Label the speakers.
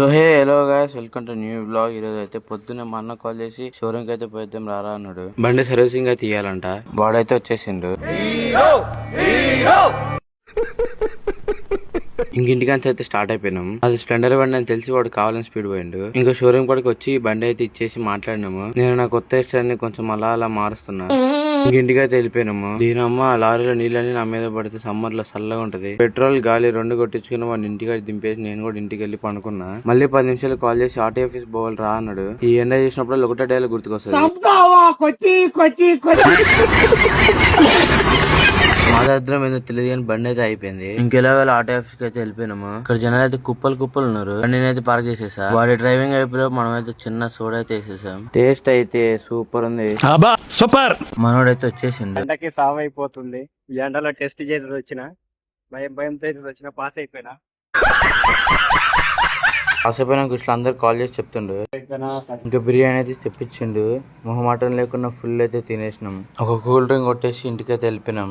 Speaker 1: So hey hello guys, welcome to new blog. ఈ రోజు అయితే పొద్దున్న మా అన్న కాల్ చేసి షోరూమ్ కి అయితే పోయిద్దాం రారా అన్నాడు. బండి సర్వీసింగ్ అయితే ఇయ్యాలంట. వాడైతే వచ్చేసిండు. ఇంటికాంచి అయితే స్టార్ట్ అయిపోయినాం. అది స్ప్లెండర్ బండి అని తెలిసి వాడు కావాలని స్పీడ్ పోయిండు. ఇంకా షోరూమ్ కాడికి వచ్చి బండి అయితే ఇచ్చేసి మాట్లాడినాము. నేను నా కొత్త ఇష్టాన్ని కొంచెం అలా మారుస్తున్నా. ఇంటికైతే వెళ్ళిపోయినాము. దీనమ్మ లారీలో నీళ్ళని నా మీద పడితే సమ్మర్ లో చల్లగా ఉంటది. పెట్రోల్ గాలి రెండు కొట్టించుకుని వాడిని ఇంటికి దింపేసి నేను కూడా ఇంటికి వెళ్ళి పనుకున్నా. మళ్ళీ 10 నిమిషాలు కాల్ చేసి ఆర్టీ ఆఫీస్ పోవాలి రా అన్నాడు. ఈ ఎండ చేసినప్పుడు ఒకటే డైలాగ్ గుర్తుకొస్తుంది. మా దగ్గర ఏదో తెలియదు కానీ బండి అయితే అయిపోయింది. ఇంకెలాగో ఆర్టీ ఆఫీస్ కి అయితే వెళ్ళిపోయినాము. ఇక్కడ జనాలు అయితే కుప్పలు ఉన్నారు. బండిని అయితే పార్క్ చేసేసా. వాడి డ్రైవింగ్ అయిపోయి మనం అయితే చిన్న సోడా అయితే వేసేసాం. టేస్ట్ అయితే సూపర్ ఉంది. సూపర్. మనోడైతే వచ్చేసిండు.
Speaker 2: ఎండకి సావ్ అయిపోతుంది. ఈ ఎండలో టెస్ట్ చేసి వచ్చిన భయంతో వచ్చిన పాస్ అయిపోయినా.
Speaker 1: కాసేపోయినా ఇట్లా అందరు కాల్ చేసి చెప్తుండు. ఇంకా బిర్యానీ అయితే తెప్పించిండు. మొహమాటం లేకుండా ఫుల్ అయితే తినేసినాం. ఒక కూల్ డ్రింక్ కొట్టేసి ఇంటికైతే వెళ్ళిపోయినాం.